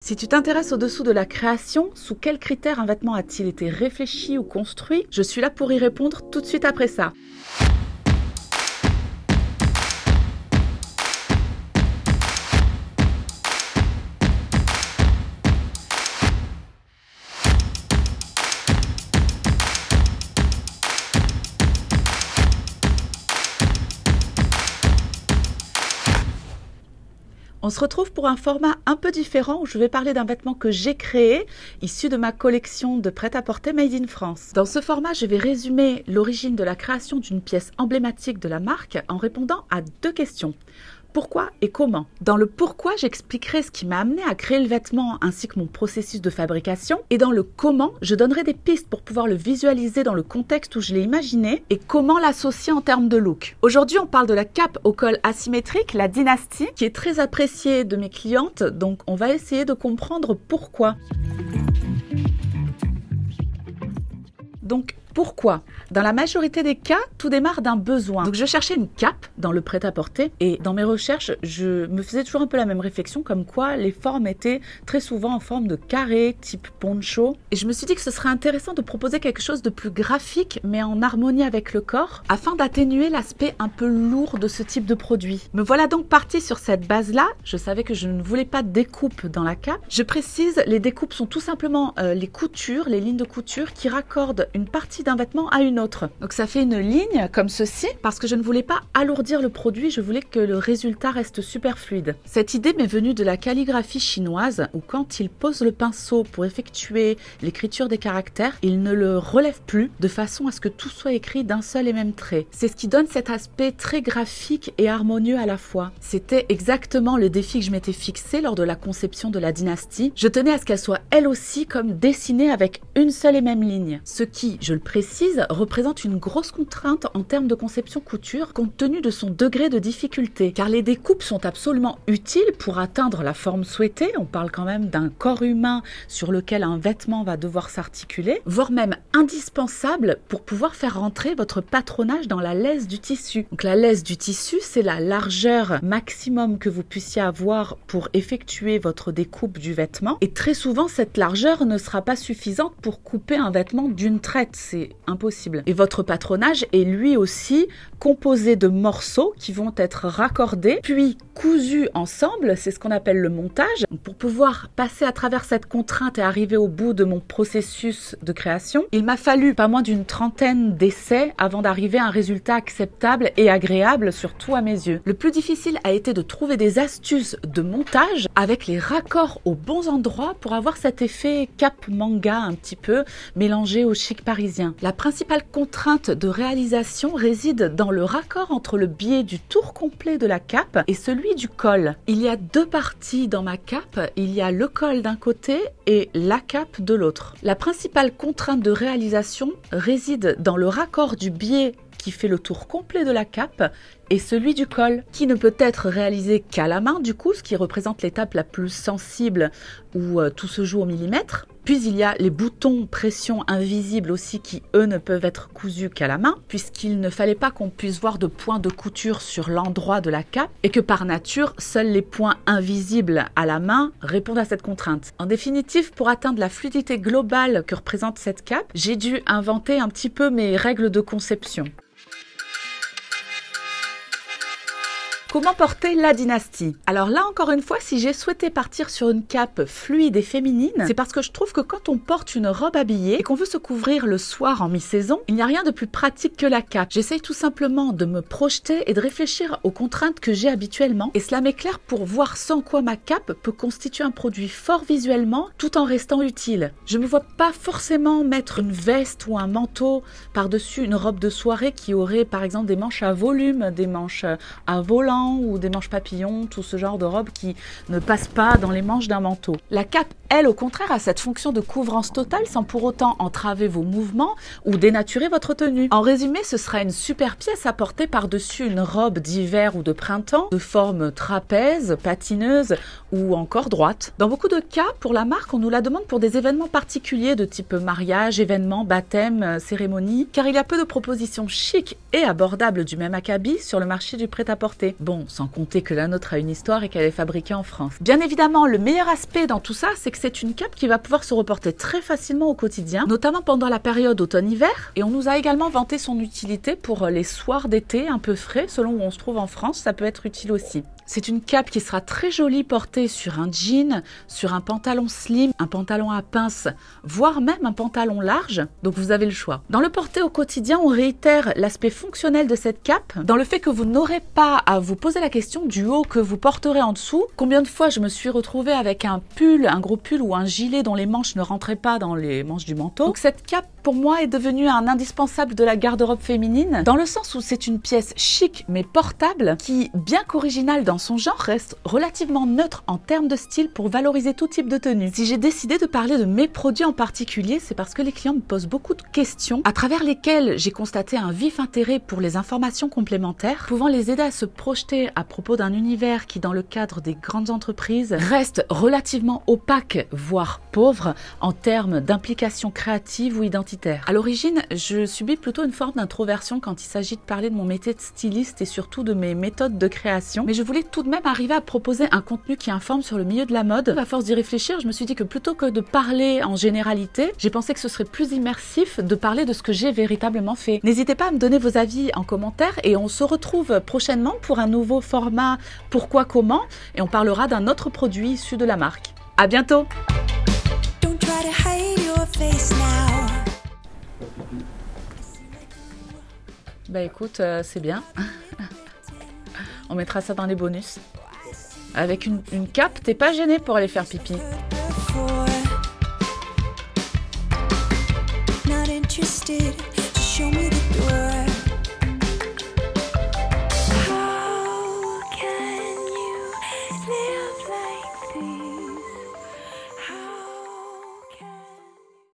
Si tu t'intéresses au-dessous de la création, sous quels critères un vêtement a-t-il été réfléchi ou construit? Je suis là pour y répondre tout de suite après ça. On se retrouve pour un format un peu différent où je vais parler d'un vêtement que j'ai créé, issu de ma collection de prêt-à-porter Made in France. Dans ce format, je vais résumer l'origine de la création d'une pièce emblématique de la marque en répondant à deux questions. Pourquoi et comment? Dans le pourquoi, j'expliquerai ce qui m'a amené à créer le vêtement ainsi que mon processus de fabrication. Et dans le comment, je donnerai des pistes pour pouvoir le visualiser dans le contexte où je l'ai imaginé et comment l'associer en termes de look. Aujourd'hui, on parle de la cape au col asymétrique, la Dynasty, qui est très appréciée de mes clientes. Donc, on va essayer de comprendre pourquoi. Donc, pourquoi? Dans la majorité des cas, tout démarre d'un besoin. Donc je cherchais une cape dans le prêt-à-porter et dans mes recherches, je me faisais toujours un peu la même réflexion comme quoi les formes étaient très souvent en forme de carré, type poncho. Et je me suis dit que ce serait intéressant de proposer quelque chose de plus graphique mais en harmonie avec le corps afin d'atténuer l'aspect un peu lourd de ce type de produit. Me voilà donc partie sur cette base-là. Je savais que je ne voulais pas de découpe dans la cape. Je précise, les découpes sont tout simplement les coutures, les lignes de couture qui raccordent une partie d'un vêtement à une autre. Donc ça fait une ligne comme ceci parce que je ne voulais pas alourdir le produit, je voulais que le résultat reste super fluide. Cette idée m'est venue de la calligraphie chinoise où quand il pose le pinceau pour effectuer l'écriture des caractères, il ne le relève plus de façon à ce que tout soit écrit d'un seul et même trait. C'est ce qui donne cet aspect très graphique et harmonieux à la fois. C'était exactement le défi que je m'étais fixé lors de la conception de la Dynasty. Je tenais à ce qu'elle soit elle aussi comme dessinée avec une seule et même ligne. Ce qui, je le précise, représente une grosse contrainte en termes de conception couture compte tenu de son degré de difficulté. Car les découpes sont absolument utiles pour atteindre la forme souhaitée. On parle quand même d'un corps humain sur lequel un vêtement va devoir s'articuler, voire même indispensable pour pouvoir faire rentrer votre patronage dans la laisse du tissu. Donc la laisse du tissu, c'est la largeur maximum que vous puissiez avoir pour effectuer votre découpe du vêtement. Et très souvent, cette largeur ne sera pas suffisante pour couper un vêtement d'une traite. C'est impossible. Et votre patronage est lui aussi composé de morceaux qui vont être raccordés, puis cousus ensemble, c'est ce qu'on appelle le montage. Pour pouvoir passer à travers cette contrainte et arriver au bout de mon processus de création, il m'a fallu pas moins d'une trentaine d'essais avant d'arriver à un résultat acceptable et agréable, surtout à mes yeux. Le plus difficile a été de trouver des astuces de montage avec les raccords aux bons endroits pour avoir cet effet cap manga un petit peu mélangé au chic parisien. La principale contrainte de réalisation réside dans le raccord entre le biais du tour complet de la cape et celui du col. Il y a deux parties dans ma cape, il y a le col d'un côté et la cape de l'autre. La principale contrainte de réalisation réside dans le raccord du biais qui fait le tour complet de la cape et celui du col, qui ne peut être réalisé qu'à la main du coup, ce qui représente l'étape la plus sensible où tout se joue au millimètre. Puis il y a les boutons pression invisibles aussi qui, eux, ne peuvent être cousus qu'à la main, puisqu'il ne fallait pas qu'on puisse voir de points de couture sur l'endroit de la cape, et que par nature, seuls les points invisibles à la main répondent à cette contrainte. En définitive, pour atteindre la fluidité globale que représente cette cape, j'ai dû inventer un petit peu mes règles de conception. Comment porter la Dynasty? Alors là, encore une fois, si j'ai souhaité partir sur une cape fluide et féminine, c'est parce que je trouve que quand on porte une robe habillée et qu'on veut se couvrir le soir en mi-saison, il n'y a rien de plus pratique que la cape. J'essaye tout simplement de me projeter et de réfléchir aux contraintes que j'ai habituellement, et cela m'éclaire pour voir sans quoi ma cape peut constituer un produit fort visuellement tout en restant utile. Je ne me vois pas forcément mettre une veste ou un manteau par-dessus une robe de soirée qui aurait par exemple des manches à volume, des manches à volant, ou des manches papillons, tout ce genre de robes qui ne passent pas dans les manches d'un manteau. La cape, elle, au contraire, a cette fonction de couvrance totale sans pour autant entraver vos mouvements ou dénaturer votre tenue. En résumé, ce sera une super pièce à porter par-dessus une robe d'hiver ou de printemps, de forme trapèze, patineuse ou encore droite. Dans beaucoup de cas, pour la marque, on nous la demande pour des événements particuliers de type mariage, événements, baptême, cérémonie, car il y a peu de propositions chic et abordables du même acabit sur le marché du prêt-à-porter. Bon, sans compter que la nôtre a une histoire et qu'elle est fabriquée en France. Bien évidemment, le meilleur aspect dans tout ça, c'est que c'est une cape qui va pouvoir se reporter très facilement au quotidien, notamment pendant la période automne-hiver. Et on nous a également vanté son utilité pour les soirs d'été un peu frais, selon où on se trouve en France, ça peut être utile aussi. C'est une cape qui sera très jolie portée sur un jean, sur un pantalon slim, un pantalon à pince, voire même un pantalon large, donc vous avez le choix. Dans le porter au quotidien, on réitère l'aspect fonctionnel de cette cape, dans le fait que vous n'aurez pas à vous poser la question du haut que vous porterez en dessous. Combien de fois je me suis retrouvée avec un pull, un gros pull ou un gilet dont les manches ne rentraient pas dans les manches du manteau. Donc cette cape, pour moi, est devenue un indispensable de la garde-robe féminine, dans le sens où c'est une pièce chic mais portable, qui, bien qu'originale dans son genre, reste relativement neutre en termes de style pour valoriser tout type de tenue. Si j'ai décidé de parler de mes produits en particulier, c'est parce que les clients me posent beaucoup de questions, à travers lesquelles j'ai constaté un vif intérêt pour les informations complémentaires, pouvant les aider à se projeter à propos d'un univers qui, dans le cadre des grandes entreprises, reste relativement opaque, voire pauvre, en termes d'implication créative ou identitaire. À l'origine, je subis plutôt une forme d'introversion quand il s'agit de parler de mon métier de styliste et surtout de mes méthodes de création, mais je voulais tout de même arriver à proposer un contenu qui informe sur le milieu de la mode. À force d'y réfléchir, je me suis dit que plutôt que de parler en généralité, j'ai pensé que ce serait plus immersif de parler de ce que j'ai véritablement fait. N'hésitez pas à me donner vos avis en commentaire et on se retrouve prochainement pour un nouveau format Pourquoi Comment et on parlera d'un autre produit issu de la marque. À bientôt! Bah écoute, c'est bien. On mettra ça dans les bonus. Avec une cape, t'es pas gêné pour aller faire pipi. Not interested, just show me the door.